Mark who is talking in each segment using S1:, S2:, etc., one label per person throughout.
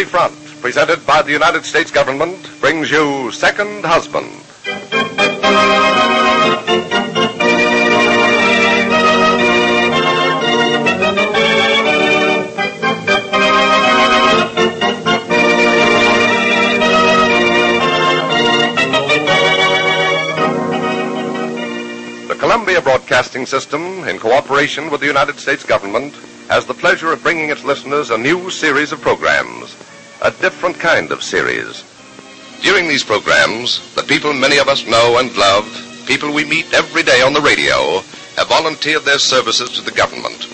S1: Victory Front, presented by the United States government, brings you Second Husband. The Columbia Broadcasting System, in cooperation with the United States government, has the pleasure of bringing its listeners a new series of programs, a different kind of series. During these programs, the people many of us know and love, people we meet every day on the radio, have volunteered their services to the government.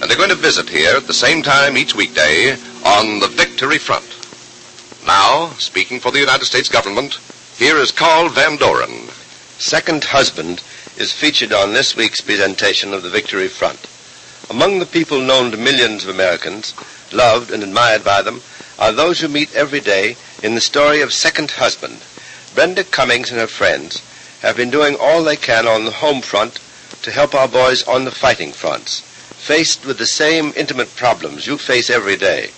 S1: And they're going to visit here at the same time each weekday on the Victory Front. Now, speaking for the United States government, here is Carl Van Doren.
S2: Second Husband is featured on this week's presentation of the Victory Front. Among the people known to millions of Americans, loved and admired by them, are those who meet every day in the story of Second Husband. Brenda Cummings and her friends have been doing all they can on the home front to help our boys on the fighting fronts, faced with the same intimate problems you face every day.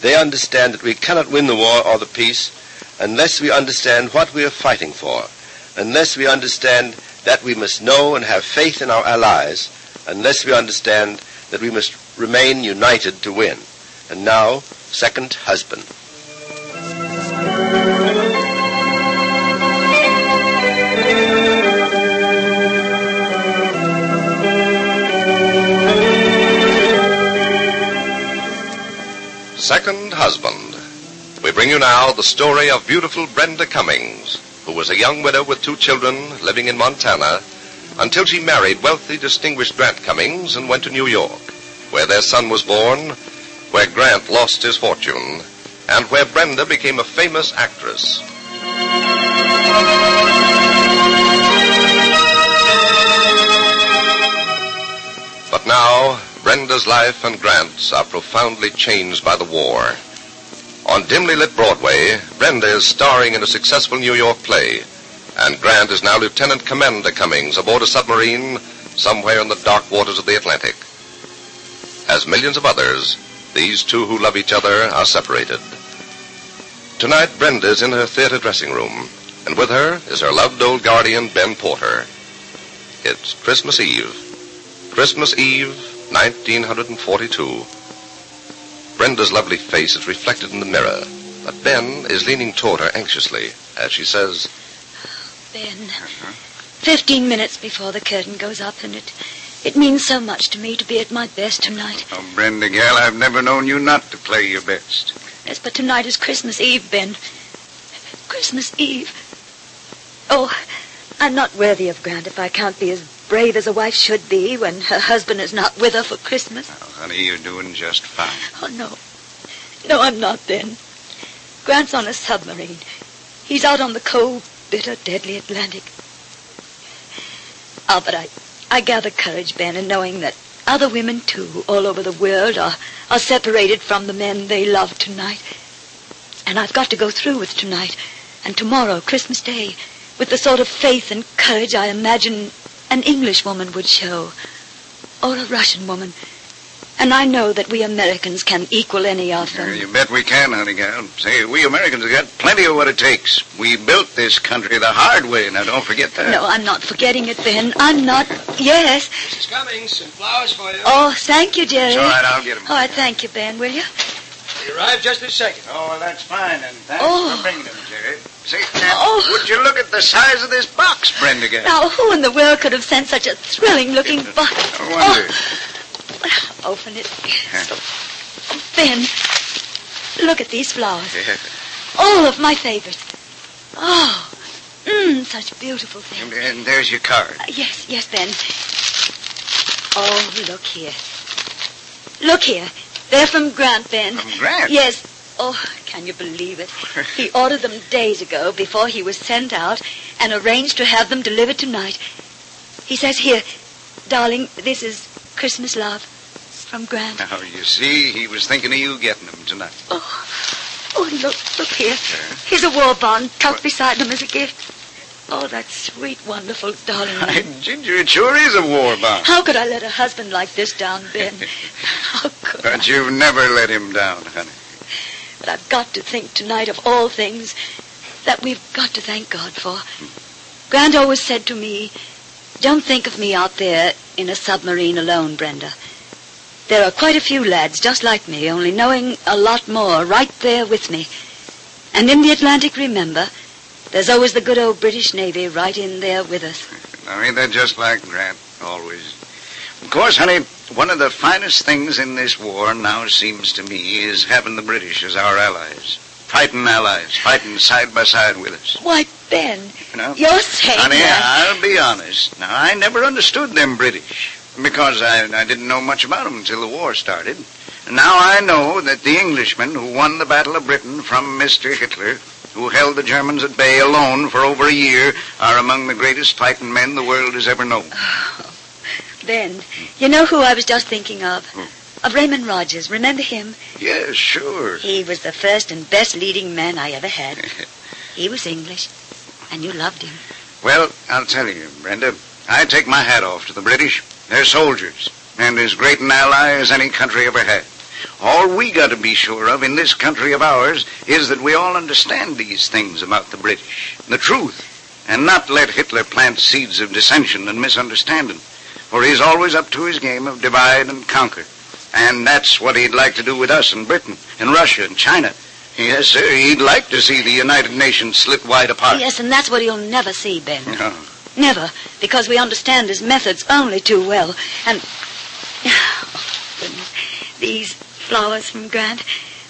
S2: They understand that we cannot win the war or the peace unless we understand what we are fighting for, unless we understand that we must know and have faith in our allies, unless we understand that we must remain united to win. And now, Second Husband.
S1: Second Husband. We bring you now the story of beautiful Brenda Cummings, who was a young widow with 2 children living in Montana until she married wealthy, distinguished Grant Cummings and went to New York, where their son was born, where Grant lost his fortune, and where Brenda became a famous actress. But now, Brenda's life and Grant's are profoundly changed by the war. On dimly lit Broadway, Brenda is starring in a successful New York play, and Grant is now Lieutenant Commander Cummings aboard a submarine somewhere in the dark waters of the Atlantic. As millions of others, these two who love each other are separated. Tonight, Brenda is in her theater dressing room, and with her is her loved old guardian, Ben Porter. It's Christmas Eve. Christmas Eve, 1942. Brenda's lovely face is reflected in the mirror, but Ben is leaning toward her anxiously as she says,
S3: Ben, 15 minutes before the curtain goes up, and it means so much to me to be at my best tonight.
S4: Oh, Brenda, gal, I've never known you not to play your best.
S3: Yes, but tonight is Christmas Eve, Ben. Christmas Eve. Oh, I'm not worthy of Grant if I can't be as brave as a wife should be when her husband is not with her for Christmas.
S4: Oh, honey, you're doing just fine.
S3: Oh, no. No, I'm not, Ben. Grant's on a submarine. He's out on the cold, bitter, deadly Atlantic. Oh, but I gather courage, Ben, in knowing that other women, too, all over the world are separated from the men they love tonight. And I've got to go through with tonight and tomorrow, Christmas Day, with the sort of faith and courage I imagine an English woman would show, or a Russian woman. And I know that we Americans can equal any of them.
S4: You bet we can, honey gal. Say, we Americans have got plenty of what it takes. We built this country the hard way. Now, don't forget that.
S3: No, I'm not forgetting it, Ben. I'm not. Yes.
S5: Mrs. Cummings, some flowers for you.
S3: Oh, thank you, Jerry.
S4: It's all right, I'll get them.
S3: All right, thank you, Ben, will you?
S5: They arrived just this second.
S4: Oh, well, that's fine, and thanks
S3: Oh.
S4: for bringing them, Jerry. Say, now, would you look at the size of this box, Brenda gal?
S3: Now, who in the world could have sent such a thrilling-looking box?
S4: I wonder.
S3: Open it. Oh, Ben, look at these flowers.
S4: Yeah.
S3: All of my favorites. Oh, such beautiful things.
S4: And there's your card.
S3: Yes, Ben. Oh, look here. Look here. They're from Grant, Ben.
S4: From Grant?
S3: Yes. Oh, can you believe it? He ordered them days ago before he was sent out and arranged to have them delivered tonight. He says here, darling, this is Christmas love from Grant.
S4: Now, you see, he was thinking of you getting them tonight.
S3: Oh, look here. Here's a war bond tucked beside them as a gift. Oh, that sweet, wonderful, darling.
S4: Why, Ginger, it sure is a war bond.
S3: How could I let a husband like this down, Ben? How could
S4: But you've never let him down, honey.
S3: But I've got to think tonight of all things that we've got to thank God for. Grant always said to me, don't think of me out there in a submarine alone, Brenda. There are quite a few lads just like me, only knowing a lot more right there with me. And in the Atlantic, remember, there's always the good old British Navy right in there with us.
S4: Now, ain't that just like Grant? Always. Of course, honey, one of the finest things in this war now seems to me is having the British as our allies. Fighting allies, fighting side by side with us.
S3: Why, Ben,
S4: You know?
S3: you're saying
S4: Honey,
S3: that...
S4: I'll be honest. Now, I never understood them British because I didn't know much about them until the war started. And now I know that the Englishmen who won the Battle of Britain from Mr. Hitler, who held the Germans at bay alone for over a year, are among the greatest fighting men the world has ever known.
S3: Ben, you know who I was just thinking of? Of Raymond Rogers. Remember him?
S4: Yes, sure.
S3: He was the first and best leading man I ever had. He was English, and you loved him.
S4: Well, I'll tell you, Brenda, I take my hat off to the British. They're soldiers, and as great an ally as any country ever had. All we got to be sure of in this country of ours is that we all understand these things about the British, the truth, and not let Hitler plant seeds of dissension and misunderstanding. For he's always up to his game of divide and conquer. And that's what he'd like to do with us in Britain, and Russia, and China. Yes, sir, he'd like to see the United Nations split wide apart.
S3: Yes, and that's what he'll never see, Ben.
S4: No.
S3: Never, because we understand his methods only too well. And... goodness, these flowers from Grant.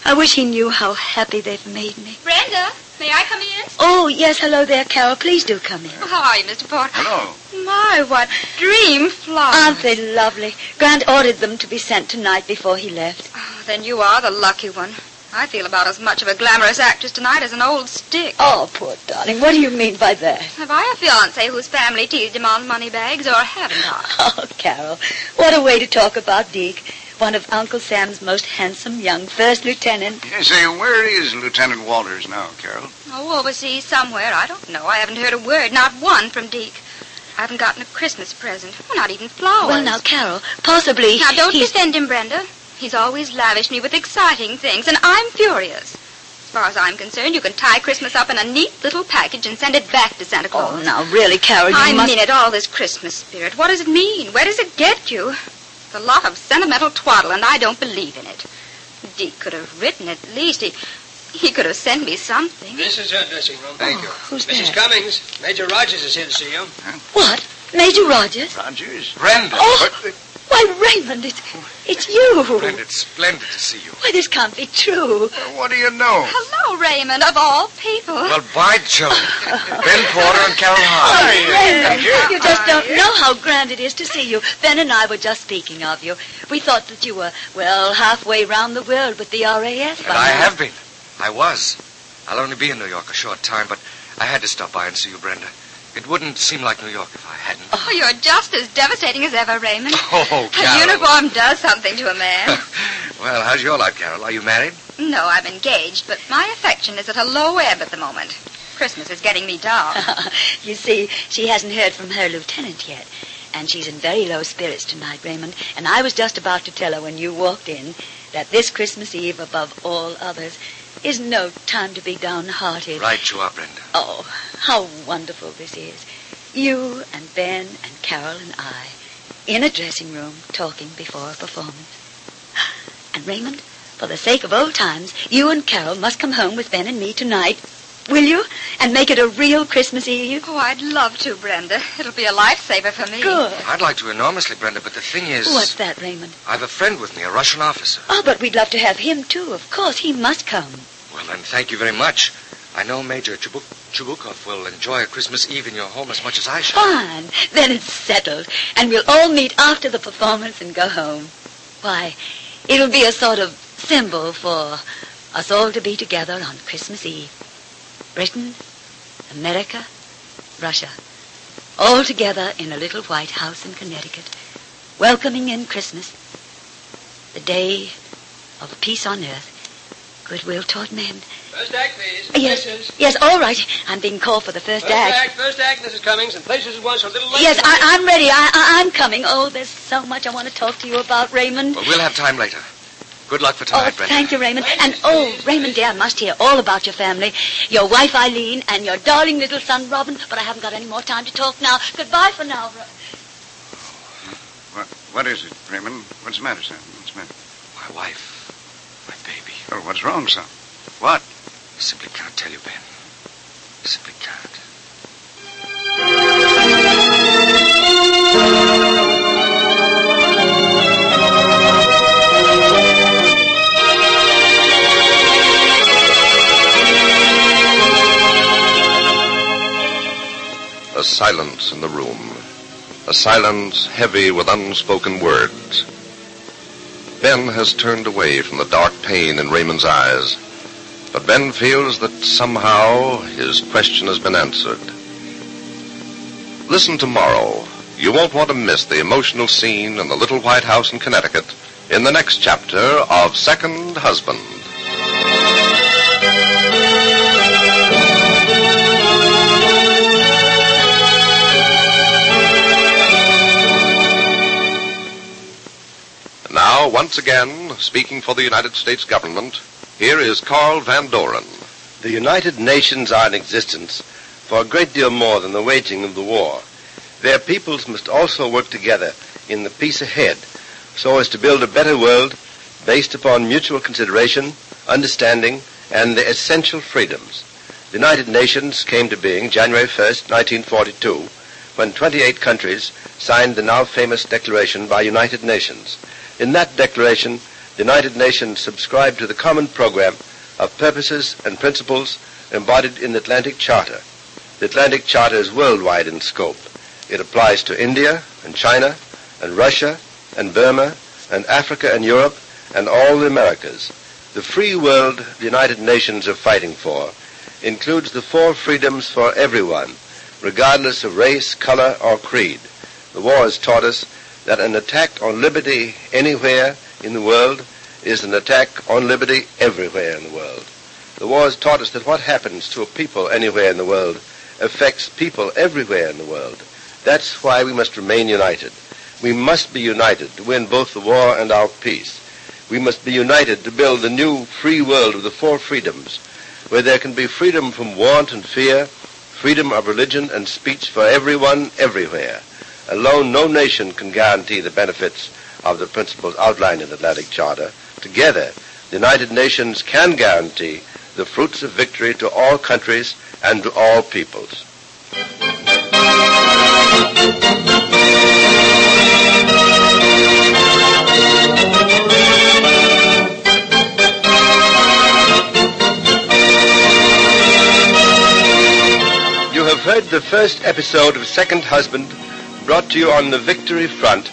S3: I wish he knew how happy they've made me.
S6: Brenda, may I come in?
S3: Oh, yes, hello there, Carol. Please do come in.
S6: Oh, how are you, Mr. Porter?
S4: Hello.
S6: My, what dream flowers.
S3: Aren't they lovely? Grant ordered them to be sent tonight before he left.
S6: Oh, then you are the lucky one. I feel about as much of a glamorous actress tonight as an old stick.
S3: Oh, poor darling. What do you mean by that?
S6: Have I a fiancé whose family teased him on money bags, or haven't I?
S3: Oh, Carol, what a way to talk about Deke. One of Uncle Sam's most handsome young first lieutenant.
S4: Yes, say, where is Lieutenant Walters now, Carol?
S6: Oh, overseas somewhere. I don't know. I haven't heard a word, not one from Deke. I haven't gotten a Christmas present. Well, not even flowers.
S3: Well, now, Carol, possibly...
S6: Now, don't
S3: he's...
S6: defend him, Brenda. He's always lavished me with exciting things, and I'm furious. As far as I'm concerned, you can tie Christmas up in a neat little package and send it back to Santa Claus.
S3: Oh, now, really, Carol, you
S6: I
S3: must...
S6: mean it, all this Christmas spirit. What does it mean? Where does it get you? It's a lot of sentimental twaddle, and I don't believe in it. Deke could have written at least. He could have sent me something.
S5: This is her dressing room.
S4: Thank you.
S3: Who's
S5: Mrs.
S3: that?
S5: Cummings, Major Rogers is here to see you.
S3: What? Major Rogers?
S4: Rogers?
S7: Brenda.
S3: Oh, why, Raymond, it's you.
S7: Brenda, it's splendid to see you.
S3: Why, this can't be true.
S4: What do you know?
S6: Hello, Raymond, of all people.
S7: Well, by Jove. Ben Porter and Carol
S3: Oh,
S7: Hahn.
S3: Raymond, you just don't know how grand it is to see you. Ben and I were just speaking of you. We thought that you were, well, halfway round the world with the RAF.
S7: And I have been. I was. I'll only be in New York a short time, but I had to stop by and see you, Brenda. It wouldn't seem like New York if I hadn't.
S6: Oh, you're just as devastating as ever, Raymond.
S7: Oh,
S6: A
S7: Carol.
S6: uniform does something to a man.
S7: Well, how's your life, Carol? Are you married?
S6: No, I'm engaged, but my affection is at a low ebb at the moment. Christmas is getting me down.
S3: You see, she hasn't heard from her lieutenant yet. And she's in very low spirits tonight, Raymond. And I was just about to tell her when you walked in that this Christmas Eve, above all others, is no time to be downhearted.
S7: Right you are, Brenda.
S3: Oh, how wonderful this is. You and Ben and Carol and I in a dressing room talking before a performance. And Raymond, for the sake of old times, you and Carol must come home with Ben and me tonight. Will you? And make it a real Christmas Eve?
S6: Oh, I'd love to, Brenda. It'll be a lifesaver for me.
S3: Good.
S7: I'd like to enormously, Brenda, but the thing is...
S3: What's that, Raymond?
S7: I've a friend with me, a Russian officer.
S3: Oh, but we'd love to have him, too. Of course, he must come.
S7: Well, then, thank you very much. I know Major Chubukov will enjoy a Christmas Eve in your home as much as I shall.
S3: Fine. Then it's settled. And we'll all meet after the performance and go home. Why, it'll be a sort of symbol for us all to be together on Christmas Eve. Britain, America, Russia, all together in a little white house in Connecticut, welcoming in Christmas, the day of peace on earth, goodwill toward men.
S5: First act, please.
S3: Yes, all right. I'm being called for the first act.
S5: First act, Mrs. Cummings, and places at once a little later.
S3: Yes, I'm ready. I'm coming. Oh, there's so much I want to talk to you about, Raymond.
S7: Well, we'll have time later. Good luck for tonight, Brenda.
S3: Thank you, Raymond. And, Raymond, dear, I must hear all about your family. Your wife, Eileen, and your darling little son, Robin. But I haven't got any more time to talk now. Goodbye for now.
S4: What is it, Raymond? What's the matter, son? What's the matter?
S7: My wife. My baby.
S4: Oh, what's wrong, son? What?
S7: I simply can't tell you, Ben. I simply can't.
S1: A silence in the room. A silence heavy with unspoken words. Ben has turned away from the dark pain in Raymond's eyes, but Ben feels that somehow his question has been answered. Listen tomorrow. You won't want to miss the emotional scene in the little white house in Connecticut in the next chapter of Second Husband. Now, once again, speaking for the United States government, here is Carl Van Doren.
S2: The United Nations are in existence for a great deal more than the waging of the war. Their peoples must also work together in the peace ahead so as to build a better world based upon mutual consideration, understanding, and the essential freedoms. The United Nations came to being January 1st, 1942, when 28 countries signed the now famous Declaration by United Nations. In that declaration, the United Nations subscribed to the common program of purposes and principles embodied in the Atlantic Charter. The Atlantic Charter is worldwide in scope. It applies to India and China and Russia and Burma and Africa and Europe and all the Americas. The free world the United Nations are fighting for includes the 4 freedoms for everyone, regardless of race, color, or creed. The war has taught us that an attack on liberty anywhere in the world is an attack on liberty everywhere in the world. The war has taught us that what happens to a people anywhere in the world affects people everywhere in the world. That's why we must remain united. We must be united to win both the war and our peace. We must be united to build the new free world of the 4 freedoms, where there can be freedom from want and fear, freedom of religion and speech for everyone, everywhere. Alone, no nation can guarantee the benefits of the principles outlined in the Atlantic Charter. Together, the United Nations can guarantee the fruits of victory to all countries and to all peoples. You have heard the first episode of Second Husband, brought to you on the Victory Front,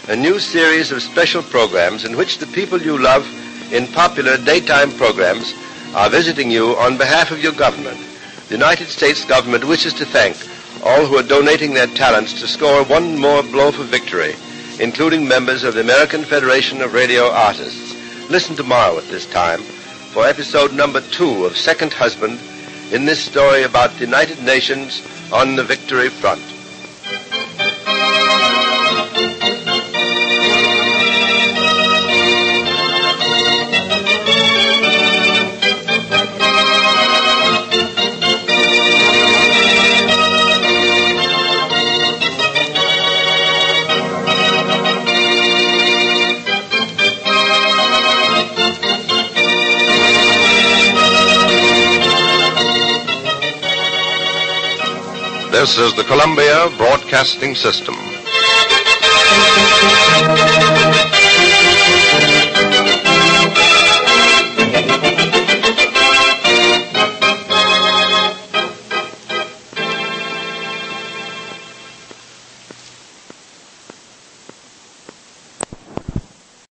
S2: a new series of special programs in which the people you love in popular daytime programs are visiting you on behalf of your government. The United States government wishes to thank all who are donating their talents to score one more blow for victory, including members of the American Federation of Radio Artists. Listen tomorrow at this time for episode number 2 of Second Husband in this story about the United Nations on the Victory Front.
S1: This is the Columbia Broadcasting System.